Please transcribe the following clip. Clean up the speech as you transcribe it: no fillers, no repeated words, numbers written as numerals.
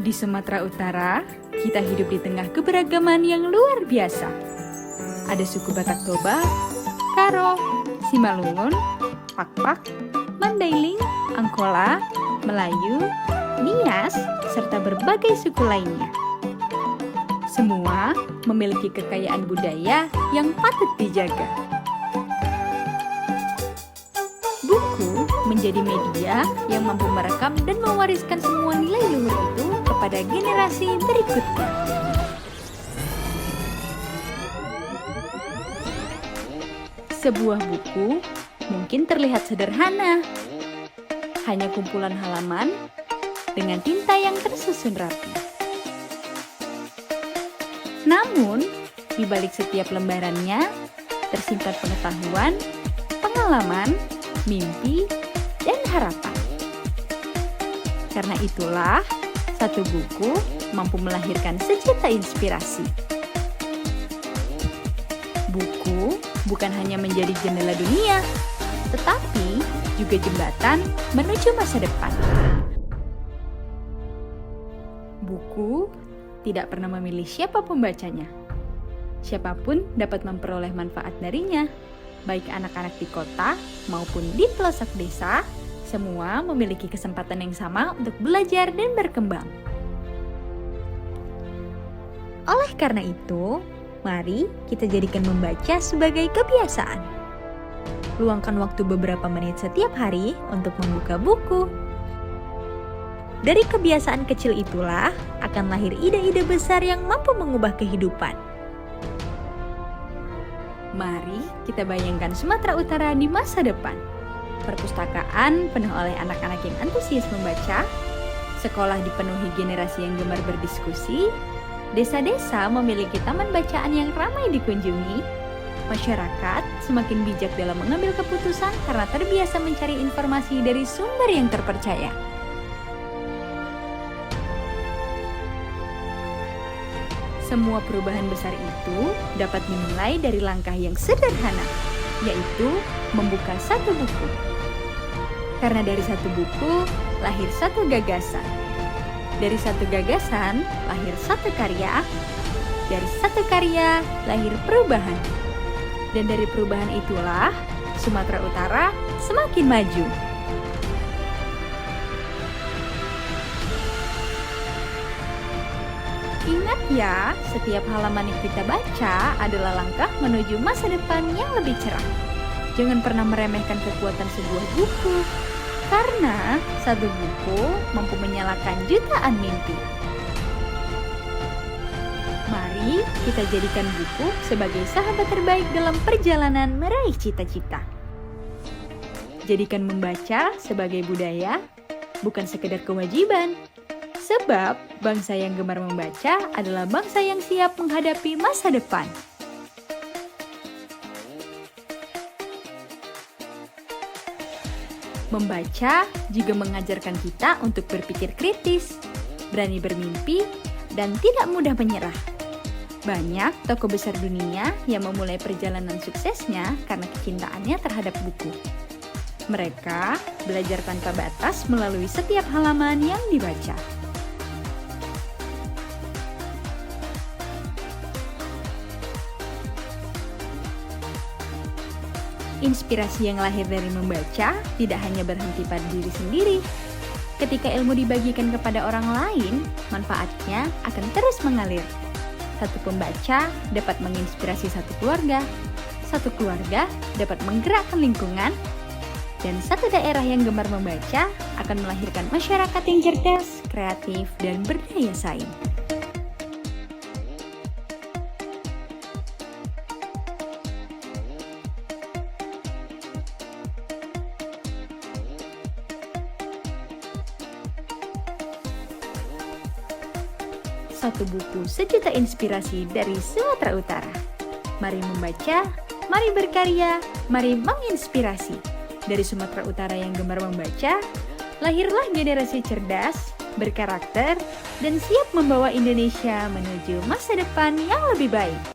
Di Sumatera Utara, kita hidup di tengah keberagaman yang luar biasa. Ada suku Batak Toba, Karo, Simalungun, Pakpak, Mandailing, Angkola, Melayu, Nias, serta berbagai suku lainnya. Semua memiliki kekayaan budaya yang patut dijaga. Buku menjadi media yang mampu merekam dan mewariskan semua nilai luhur itu kepada generasi berikutnya. Sebuah buku mungkin terlihat sederhana, hanya kumpulan halaman dengan tinta yang tersusun rapi. Namun, di balik setiap lembarannya tersimpan pengetahuan, pengalaman, mimpi, dan harapan. Karena itulah, satu buku mampu melahirkan sejuta inspirasi. Buku bukan hanya menjadi jendela dunia, tetapi juga jembatan menuju masa depan. Buku tidak pernah memilih siapa pembacanya. Siapapun dapat memperoleh manfaat darinya, baik anak-anak di kota maupun di pelosok desa, semua memiliki kesempatan yang sama untuk belajar dan berkembang. Oleh karena itu, mari kita jadikan membaca sebagai kebiasaan. Luangkan waktu beberapa menit setiap hari untuk membuka buku. Dari kebiasaan kecil itulah akan lahir ide-ide besar yang mampu mengubah kehidupan. Mari kita bayangkan Sumatera Utara di masa depan. Perpustakaan penuh oleh anak-anak yang antusias membaca, sekolah dipenuhi generasi yang gemar berdiskusi, desa-desa memiliki taman bacaan yang ramai dikunjungi, masyarakat semakin bijak dalam mengambil keputusan karena terbiasa mencari informasi dari sumber yang terpercaya. Semua perubahan besar itu dapat dimulai dari langkah yang sederhana, yaitu membuka satu buku. Karena dari satu buku, lahir satu gagasan. Dari satu gagasan, lahir satu karya. Dari satu karya, lahir perubahan. Dan dari perubahan itulah, Sumatera Utara semakin maju. Ingat ya, setiap halaman yang kita baca adalah langkah menuju masa depan yang lebih cerah. Jangan pernah meremehkan kekuatan sebuah buku, karena satu buku mampu menyalakan jutaan mimpi. Mari kita jadikan buku sebagai sahabat terbaik dalam perjalanan meraih cita-cita. Jadikan membaca sebagai budaya, bukan sekedar kewajiban. Sebab bangsa yang gemar membaca adalah bangsa yang siap menghadapi masa depan. Membaca juga mengajarkan kita untuk berpikir kritis, berani bermimpi, dan tidak mudah menyerah. Banyak tokoh besar dunia yang memulai perjalanan suksesnya karena kecintaannya terhadap buku. Mereka belajar tanpa batas melalui setiap halaman yang dibaca. Inspirasi yang lahir dari membaca tidak hanya berhenti pada diri sendiri. Ketika ilmu dibagikan kepada orang lain, manfaatnya akan terus mengalir. Satu pembaca dapat menginspirasi satu keluarga dapat menggerakkan lingkungan, dan satu daerah yang gemar membaca akan melahirkan masyarakat yang cerdas, kreatif, dan berdaya saing. Satu buku sejuta inspirasi dari Sumatera Utara. Mari membaca, mari berkarya, mari menginspirasi. Dari Sumatera Utara yang gemar membaca, lahirlah generasi cerdas, berkarakter, dan siap membawa Indonesia menuju masa depan yang lebih baik.